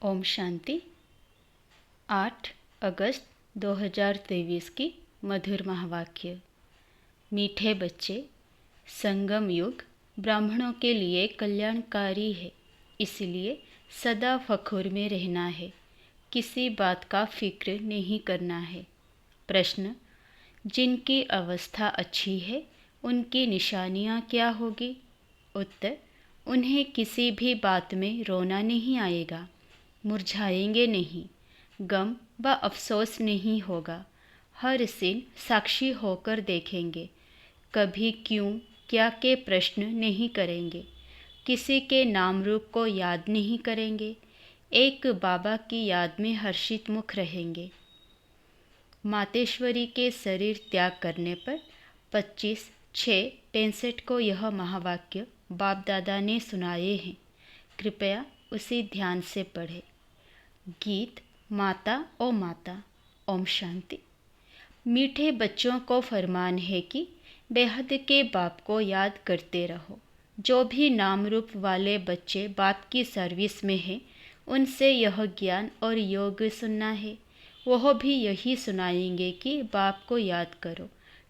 ओम शांति। 8 अगस्त 2023 की मधुर महावाक्य। मीठे बच्चे, संगम युग ब्राह्मणों के लिए कल्याणकारी है, इसलिए सदा फखुर में रहना है, किसी बात का फिक्र नहीं करना है। प्रश्न: जिनकी अवस्था अच्छी है उनकी निशानियाँ क्या होगी? उत्तर: उन्हें किसी भी बात में रोना नहीं आएगा, मुरझाएंगे नहीं, गम व अफसोस नहीं होगा, हर सीन साक्षी होकर देखेंगे, कभी क्यों क्या के प्रश्न नहीं करेंगे, किसी के नाम रूप को याद नहीं करेंगे, एक बाबा की याद में हर्षित मुख रहेंगे। मातेश्वरी के शरीर त्याग करने पर 25/6/63 को यह महावाक्य बाप दादा ने सुनाए हैं। कृपया उसी ध्यान से पढ़ें। गीत माता ओ माता। ओम शांति। मीठे बच्चों को फरमान है कि बेहद के बाप को याद करते रहो। जो भी नाम रूप वाले बच्चे बाप की सर्विस में हैं, उनसे यह ज्ञान और योग सुनना है। वह भी यही सुनाएंगे कि बाप को याद करो,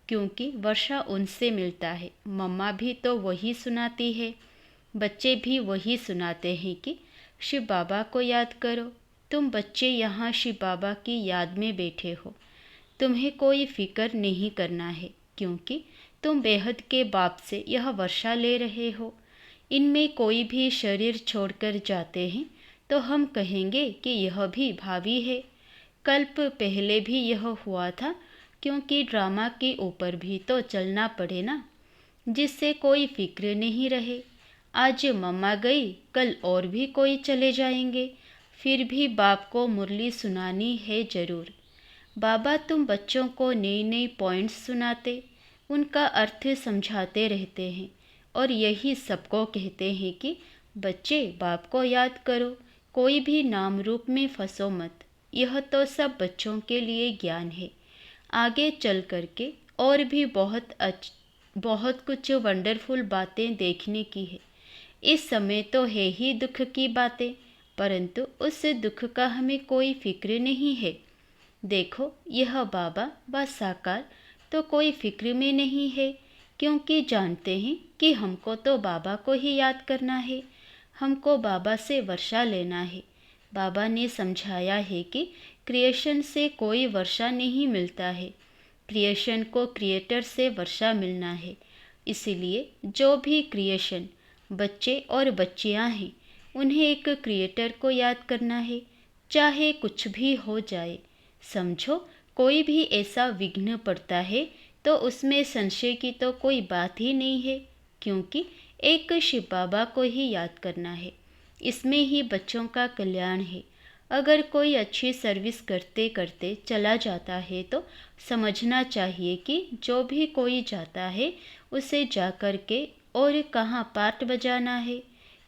क्योंकि वर्षा उनसे मिलता है। मम्मा भी तो वही सुनाती है, बच्चे भी वही सुनाते हैं कि शिव बाबा को याद करो। तुम बच्चे यहाँ शिव बाबा की याद में बैठे हो, तुम्हें कोई फिक्र नहीं करना है, क्योंकि तुम बेहद के बाप से यह वर्षा ले रहे हो। इनमें कोई भी शरीर छोड़कर जाते हैं तो हम कहेंगे कि यह भी भावी है। कल्प पहले भी यह हुआ था, क्योंकि ड्रामा के ऊपर भी तो चलना पड़े ना, जिससे कोई फिक्र नहीं रहे। आज मम्मा गई, कल और भी कोई चले जाएंगे, फिर भी बाप को मुरली सुनानी है जरूर। बाबा तुम बच्चों को नई नई पॉइंट्स सुनाते, उनका अर्थ समझाते रहते हैं और यही सबको कहते हैं कि बच्चे बाप को याद करो, कोई भी नाम रूप में फंसो मत। यह तो सब बच्चों के लिए ज्ञान है। आगे चल करके और भी बहुत कुछ वंडरफुल बातें देखने की है। इस समय तो है ही दुख की बातें, परंतु उस दुख का हमें कोई फिक्र नहीं है। देखो यह बाबा व साकार तो कोई फिक्र में नहीं है, क्योंकि जानते हैं कि हमको तो बाबा को ही याद करना है, हमको बाबा से वर्षा लेना है। बाबा ने समझाया है कि क्रिएशन से कोई वर्षा नहीं मिलता है, क्रिएशन को क्रिएटर से वर्षा मिलना है। इसीलिए जो भी क्रिएशन बच्चे और बच्चियां हैं, उन्हें एक क्रिएटर को याद करना है, चाहे कुछ भी हो जाए। समझो कोई भी ऐसा विघ्न पड़ता है तो उसमें संशय की तो कोई बात ही नहीं है, क्योंकि एक शिव बाबा को ही याद करना है। इसमें ही बच्चों का कल्याण है। अगर कोई अच्छी सर्विस करते करते चला जाता है तो समझना चाहिए कि जो भी कोई जाता है उसे जाकर के और कहाँ पार्ट बजाना है।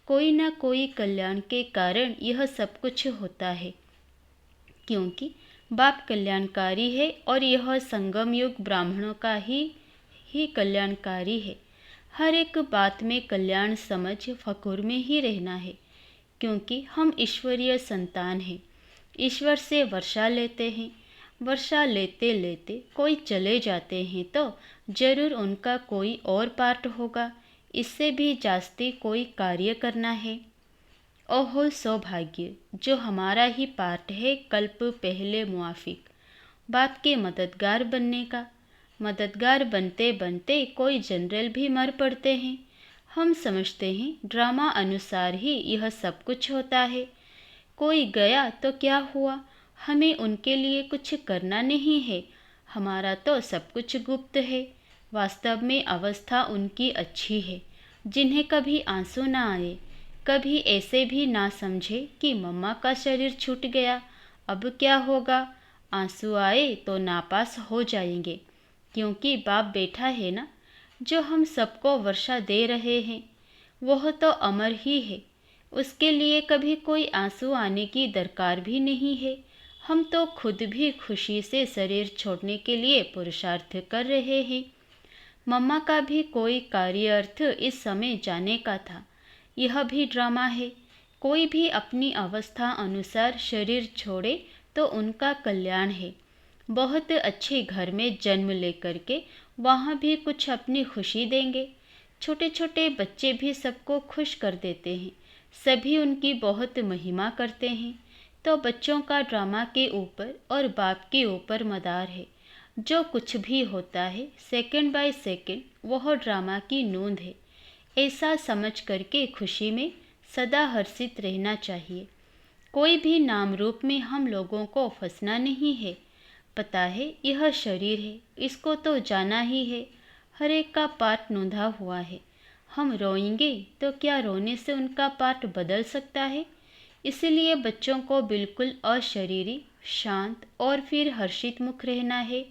कोई ना कोई कल्याण के कारण यह सब कुछ होता है, क्योंकि बाप कल्याणकारी है और यह संगम युग ब्राह्मणों का ही कल्याणकारी है। हर एक बात में कल्याण समझ फकुर में ही रहना है, क्योंकि हम ईश्वरीय संतान हैं। ईश्वर से वर्षा लेते हैं, वर्षा लेते लेते कोई चले जाते हैं तो जरूर उनका कोई और पार्ट होगा, इससे भी जास्ती कोई कार्य करना है। ओहो सौभाग्य जो हमारा ही पार्ट है कल्प पहले मुआफिक बाप के मददगार बनने का। मददगार बनते बनते कोई जनरल भी मर पड़ते हैं। हम समझते हैं ड्रामा अनुसार ही यह सब कुछ होता है। कोई गया तो क्या हुआ, हमें उनके लिए कुछ करना नहीं है, हमारा तो सब कुछ गुप्त है। वास्तव में अवस्था उनकी अच्छी है, जिन्हें कभी आंसू ना आए, कभी ऐसे भी ना समझे कि मम्मा का शरीर छूट गया, अब क्या होगा। आंसू आए तो नापास हो जाएंगे, क्योंकि बाप बैठा है ना, जो हम सबको वर्षा दे रहे हैं, वह तो अमर ही है। उसके लिए कभी कोई आंसू आने की दरकार भी नहीं है। हम तो खुद भी खुशी से शरीर छोड़ने के लिए पुरुषार्थ कर रहे हैं। मम्मा का भी कोई कार्य अर्थ इस समय जाने का था। यह भी ड्रामा है, कोई भी अपनी अवस्था अनुसार शरीर छोड़े तो उनका कल्याण है। बहुत अच्छे घर में जन्म लेकर के वहाँ भी कुछ अपनी खुशी देंगे। छोटे छोटे बच्चे भी सबको खुश कर देते हैं, सभी उनकी बहुत महिमा करते हैं। तो बच्चों का ड्रामा के ऊपर और बाप के ऊपर मदार है। जो कुछ भी होता है सेकंड बाय सेकंड वह ड्रामा की नोंद है। ऐसा समझ करके खुशी में सदा हर्षित रहना चाहिए। कोई भी नाम रूप में हम लोगों को फंसना नहीं है। पता है यह शरीर है, इसको तो जाना ही है। हर एक का पार्ट नोंधा हुआ है। हम रोएंगे तो क्या रोने से उनका पार्ट बदल सकता है? इसलिए बच्चों को बिल्कुल अशरीरी, शांत और फिर हर्षित मुख रहना है।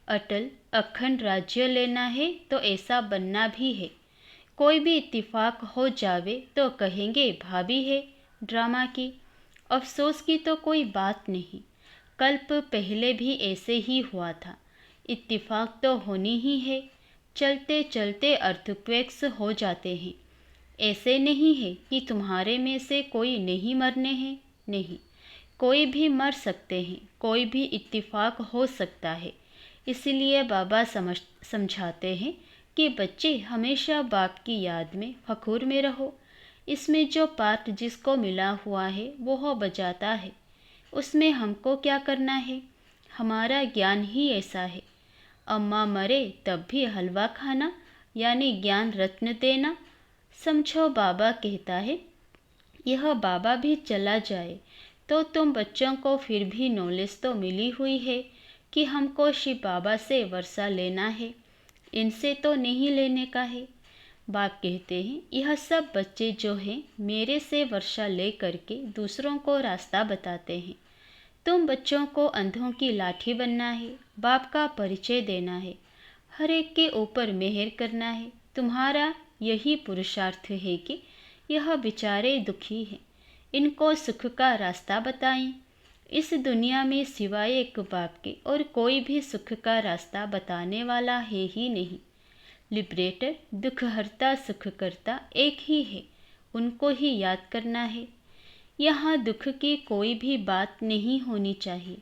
अटल अखंड राज्य लेना है तो ऐसा बनना भी है। कोई भी इत्तेफाक हो जावे तो कहेंगे भाभी है ड्रामा की। अफसोस की तो कोई बात नहीं, कल्प पहले भी ऐसे ही हुआ था। इत्तेफाक तो होनी ही है। चलते चलते अर्थक्वेक्स हो जाते हैं। ऐसे नहीं है कि तुम्हारे में से कोई नहीं मरने हैं, नहीं, कोई भी मर सकते हैं, कोई भी इत्तेफाक हो सकता है। इसलिए बाबा समझाते हैं कि बच्चे हमेशा बाप की याद में फखूर में रहो। इसमें जो पार्ट जिसको मिला हुआ है वो बजाता है, उसमें हमको क्या करना है? हमारा ज्ञान ही ऐसा है। अम्मा मरे तब भी हलवा खाना, यानी ज्ञान रत्न देना। समझो बाबा कहता है यह बाबा भी चला जाए तो तुम बच्चों को फिर भी नॉलेज तो मिली हुई है कि हमको शिव बाबा से वर्षा लेना है, इनसे तो नहीं लेने का है। बाप कहते हैं यह सब बच्चे जो हैं मेरे से वर्षा ले करके दूसरों को रास्ता बताते हैं। तुम बच्चों को अंधों की लाठी बनना है, बाप का परिचय देना है, हर एक के ऊपर मेहर करना है। तुम्हारा यही पुरुषार्थ है कि यह बेचारे दुखी हैं, इनको सुख का रास्ता बताएं। इस दुनिया में सिवाय एक बाप के और कोई भी सुख का रास्ता बताने वाला है ही नहीं। लिबरेटर, दुख हरता, सुख करता एक ही है, उनको ही याद करना है। यहाँ दुख की कोई भी बात नहीं होनी चाहिए।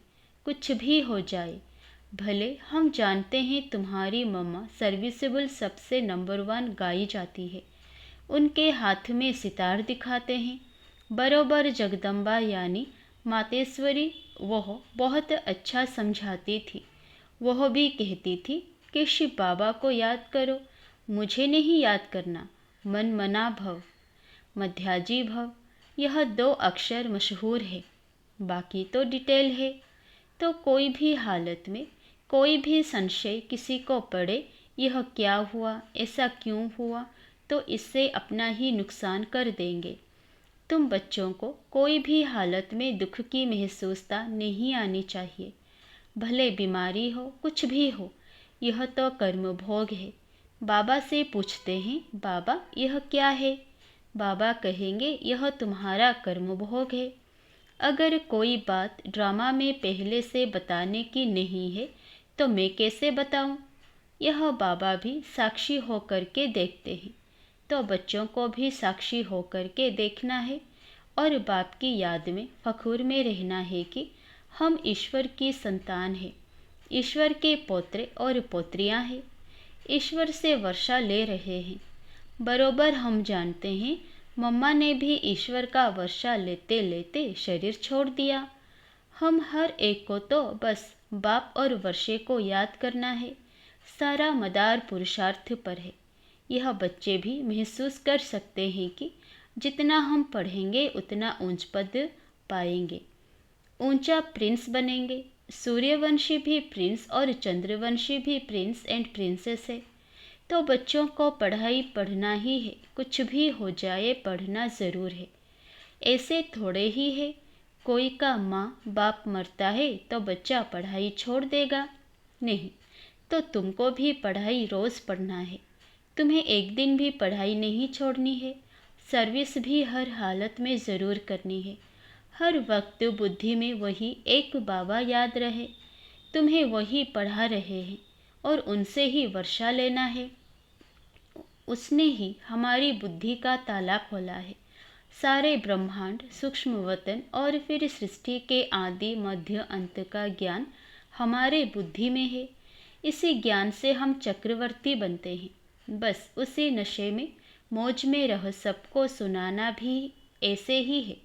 कुछ भी हो जाए, भले हम जानते हैं तुम्हारी मम्मा सर्विसेबल सबसे नंबर 1 गाई जाती है, उनके हाथ में सितार दिखाते हैं, बरोबर जगदम्बा यानी मातेश्वरी वह बहुत अच्छा समझाती थी। वह भी कहती थी कि शिव बाबा को याद करो, मुझे नहीं याद करना। मन मना भव, मध्याजी भव, यह 2 अक्षर मशहूर है, बाकी तो डिटेल है। तो कोई भी हालत में कोई भी संशय किसी को पड़े, यह क्या हुआ, ऐसा क्यों हुआ, तो इससे अपना ही नुकसान कर देंगे। तुम बच्चों को कोई भी हालत में दुख की महसूसता नहीं आनी चाहिए। भले बीमारी हो, कुछ भी हो, यह तो कर्म भोग है। बाबा से पूछते हैं बाबा यह क्या है? बाबा कहेंगे यह तुम्हारा कर्म भोग है। अगर कोई बात ड्रामा में पहले से बताने की नहीं है तो मैं कैसे बताऊं? यह बाबा भी साक्षी होकर के देखते हैं, तो बच्चों को भी साक्षी होकर के देखना है और बाप की याद में फखूर में रहना है कि हम ईश्वर की संतान हैं, ईश्वर के पोत्र और पोत्रियां हैं, ईश्वर से वर्षा ले रहे हैं। बरोबर हम जानते हैं मम्मा ने भी ईश्वर का वर्षा लेते लेते शरीर छोड़ दिया। हम हर एक को तो बस बाप और वर्षे को याद करना है। सारा मदार पुरुषार्थ पर है। यह बच्चे भी महसूस कर सकते हैं कि जितना हम पढ़ेंगे उतना ऊंच पद पाएंगे, ऊंचा प्रिंस बनेंगे। सूर्यवंशी भी प्रिंस और चंद्रवंशी भी प्रिंस एंड प्रिंसेस है। तो बच्चों को पढ़ाई पढ़ना ही है, कुछ भी हो जाए पढ़ना ज़रूर है। ऐसे थोड़े ही है कोई का माँ बाप मरता है तो बच्चा पढ़ाई छोड़ देगा, नहीं। तो तुमको भी पढ़ाई रोज़ पढ़ना है। तुम्हें एक दिन भी पढ़ाई नहीं छोड़नी है। सर्विस भी हर हालत में ज़रूर करनी है। हर वक्त बुद्धि में वही एक बाबा याद रहे, तुम्हें वही पढ़ा रहे हैं और उनसे ही वर्षा लेना है। उसने ही हमारी बुद्धि का ताला खोला है। सारे ब्रह्मांड, सूक्ष्म वतन और फिर सृष्टि के आदि मध्य अंत का ज्ञान हमारे बुद्धि में है। इसी ज्ञान से हम चक्रवर्ती बनते हैं। बस उसी नशे में, मौज में रह सबको सुनाना भी ऐसे ही है।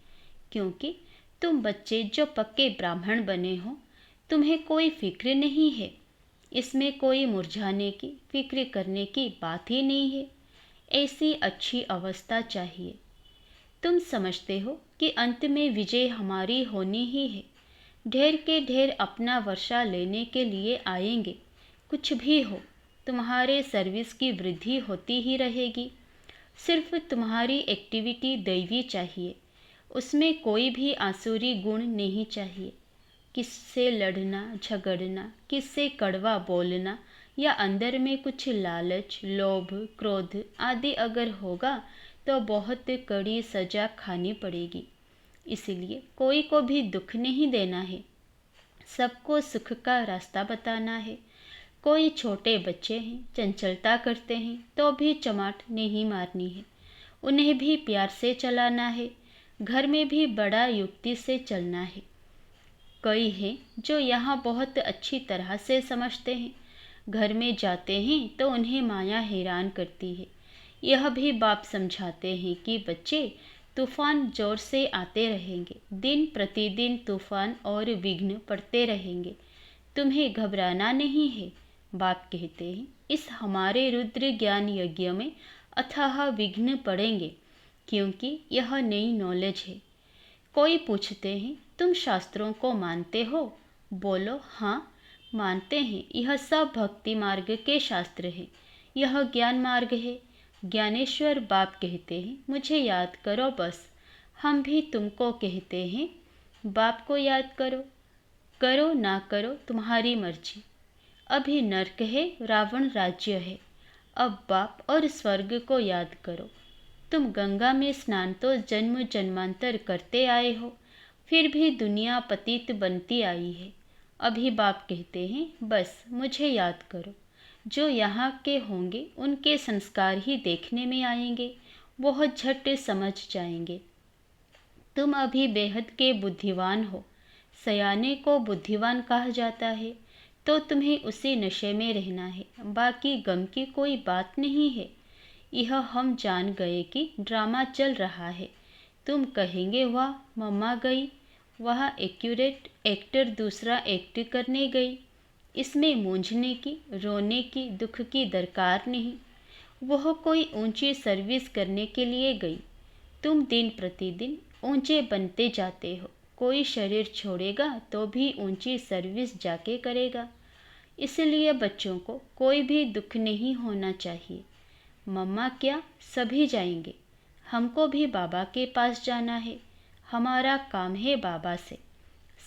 क्योंकि तुम बच्चे जो पक्के ब्राह्मण बने हो, तुम्हें कोई फिक्र नहीं है। इसमें कोई मुरझाने की, फिक्र करने की बात ही नहीं है। ऐसी अच्छी अवस्था चाहिए। तुम समझते हो कि अंत में विजय हमारी होनी ही है। ढेर के ढेर अपना वर्षा लेने के लिए आएंगे। कुछ भी हो, तुम्हारे सर्विस की वृद्धि होती ही रहेगी। सिर्फ तुम्हारी एक्टिविटी दैवी चाहिए। उसमें कोई भी आसुरी गुण नहीं चाहिए। किससे लड़ना, झगड़ना, किससे कड़वा बोलना या अंदर में कुछ लालच, लोभ, क्रोध आदि अगर होगा तो बहुत कड़ी सजा खानी पड़ेगी। इसलिए कोई को भी दुख नहीं देना है। सबको सुख का रास्ता बताना है। कोई छोटे बच्चे हैं, चंचलता करते हैं, तो भी चमाट नहीं मारनी है। उन्हें भी प्यार से चलाना है। घर में भी बड़ा युक्ति से चलना है। कई हैं जो यहाँ बहुत अच्छी तरह से समझते हैं। घर में जाते हैं तो उन्हें माया हैरान करती है। यह भी बाप समझाते हैं कि बच्चे, तूफान जोर से आते रहेंगे। दिन प्रतिदिन तूफान और विघ्न पड़ते रहेंगे। तुम्हें घबराना नहीं है। बाप कहते हैं, इस हमारे रुद्र ज्ञान यज्ञ में अथाह विघ्न पड़ेंगे, क्योंकि यह नई नॉलेज है। कोई पूछते हैं, तुम शास्त्रों को मानते हो? बोलो, हाँ मानते हैं। यह सब भक्ति मार्ग के शास्त्र हैं। यह ज्ञान मार्ग है। ज्ञानेश्वर बाप कहते हैं, मुझे याद करो बस। हम भी तुमको कहते हैं, बाप को याद करो। करो ना करो तुम्हारी मर्जी। अभी नरक है, रावण राज्य है। अब बाप और स्वर्ग को याद करो। तुम गंगा में स्नान तो जन्म जन्मांतर करते आए हो, फिर भी दुनिया पतित बनती आई है। अभी बाप कहते हैं, बस मुझे याद करो। जो यहाँ के होंगे उनके संस्कार ही देखने में आएंगे, बहुत झट समझ जाएंगे। तुम अभी बेहद के बुद्धिवान हो। सयाने को बुद्धिवान कहा जाता है, तो तुम्हें उसी नशे में रहना है। बाकी गम की कोई बात नहीं है। यह हम जान गए कि ड्रामा चल रहा है। तुम कहेंगे, वाह मम्मा गई, वहाँ एक्यूरेट एक्टर दूसरा एक्ट करने गई। इसमें मूंझने की, रोने की, दुख की दरकार नहीं। वह कोई ऊंची सर्विस करने के लिए गई। तुम दिन प्रतिदिन ऊंचे बनते जाते हो। कोई शरीर छोड़ेगा तो भी ऊंची सर्विस जाके करेगा। इसलिए बच्चों को कोई भी दुख नहीं होना चाहिए। मम्मा क्या, सभी जाएंगे। हमको भी बाबा के पास जाना है। हमारा काम है बाबा से।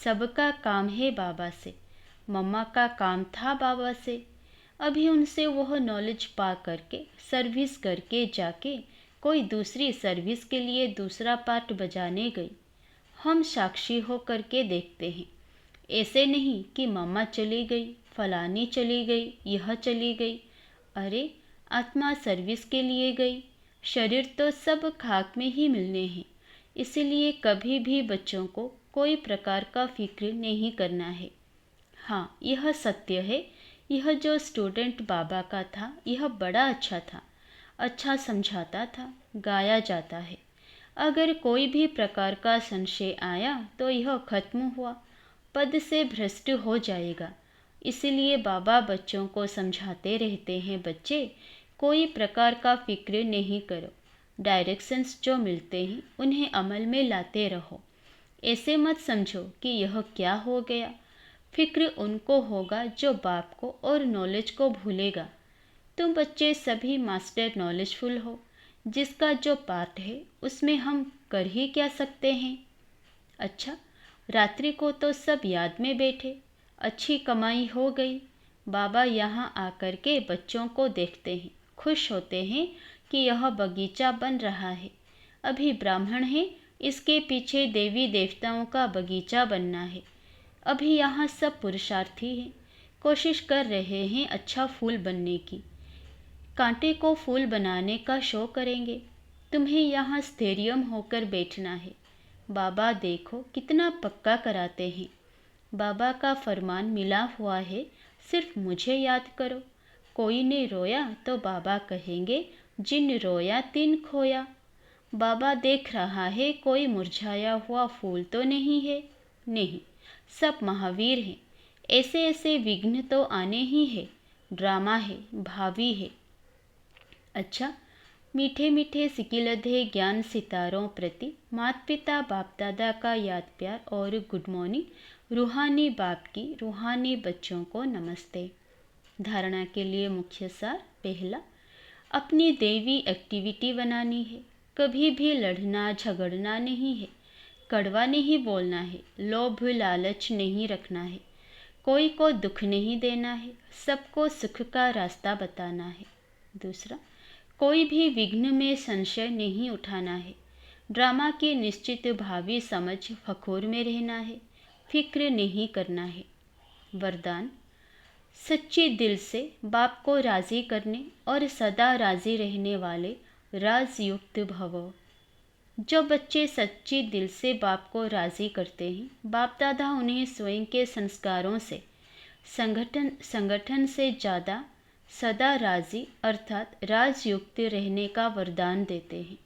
सबका काम है बाबा से। मम्मा का काम था बाबा से। अभी उनसे वह नॉलेज पा करके, सर्विस करके जाके कोई दूसरी सर्विस के लिए दूसरा पार्ट बजाने गई। हम साक्षी हो करके देखते हैं। ऐसे नहीं कि मम्मा चली गई, फलानी चली गई, यह चली गई। अरे, आत्मा सर्विस के लिए गई। शरीर तो सब खाक में ही मिलने हैं। इसलिए कभी भी बच्चों को कोई प्रकार का फिक्र नहीं करना है। हाँ, यह सत्य है। यह जो स्टूडेंट बाबा का था, यह बड़ा अच्छा था। अच्छा समझाता था, गाया जाता है। अगर कोई भी प्रकार का संशय आया तो यह खत्म हुआ, पद से भ्रष्ट हो जाएगा। इसलिए बाबा बच्चों को समझाते रहते हैं, बच्चे कोई प्रकार का फिक्र नहीं करो। डायरेक्शंस जो मिलते हैं उन्हें अमल में लाते रहो। ऐसे मत समझो कि यह क्या हो गया। फिक्र उनको होगा जो बाप को और नॉलेज को भूलेगा। तुम बच्चे सभी मास्टर नॉलेजफुल हो। जिसका जो पार्ट है उसमें हम कर ही क्या सकते हैं। अच्छा, रात्रि को तो सब याद में बैठे। अच्छी कमाई हो गई। बाबा यहाँ आकर के बच्चों को देखते हैं, खुश होते हैं कि यह बगीचा बन रहा है। अभी ब्राह्मण है, इसके पीछे देवी देवताओं का बगीचा बनना है। अभी यहाँ सब पुरुषार्थी हैं, कोशिश कर रहे हैं अच्छा फूल बनने की। कांटे को फूल बनाने का शो करेंगे। तुम्हें यहाँ स्थैर्य होकर बैठना है। बाबा देखो कितना पक्का कराते हैं। बाबा का फरमान मिला हुआ है, सिर्फ मुझे याद करो। कोई ने रोया तो बाबा कहेंगे, जिन रोया तिन खोया। बाबा देख रहा है कोई मुरझाया हुआ फूल तो नहीं है। नहीं, सब महावीर हैं। ऐसे ऐसे विघ्न तो आने ही है। ड्रामा है, भावी है। अच्छा, मीठे मीठे सिकिलधे ज्ञान सितारों प्रति माता पिता बाप दादा का याद प्यार और गुड मॉर्निंग। रूहानी बाप की रूहानी बच्चों को नमस्ते। धारणा के लिए मुख्य सार। पहला, अपनी दैवी एक्टिविटी बनानी है। कभी भी लड़ना झगड़ना नहीं है। कड़वा नहीं बोलना है। लोभ लालच नहीं रखना है। कोई को दुख नहीं देना है। सबको सुख का रास्ता बताना है। दूसरा, कोई भी विघ्न में संशय नहीं उठाना है। ड्रामा की निश्चित भावी समझ फखोर में रहना है। फिक्र नहीं करना है। वरदान, सच्चे दिल से बाप को राज़ी करने और सदा राज़ी रहने वाले राजयुक्त भवो। जो बच्चे सच्चे दिल से बाप को राज़ी करते हैं, बाप दादा उन्हें स्वयं के संस्कारों से संगठन से ज़्यादा सदा राज़ी अर्थात राजयुक्त रहने का वरदान देते हैं।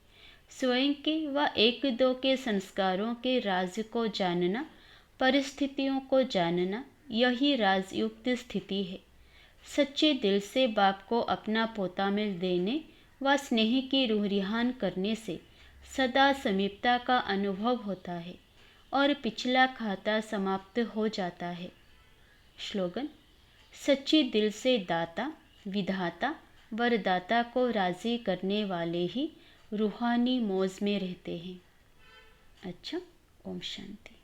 स्वयं के व एक दो के संस्कारों के राज को जानना, परिस्थितियों को जानना, यही राजयुक्त स्थिति है। सच्चे दिल से बाप को अपना पोता मिल देने व स्नेह की रूह-रिहान करने से सदा समीपता का अनुभव होता है और पिछला खाता समाप्त हो जाता है। श्लोगन, सच्चे दिल से दाता, विधाता, वरदाता को राज़ी करने वाले ही रूहानी मौज में रहते हैं। अच्छा, ओम शांति।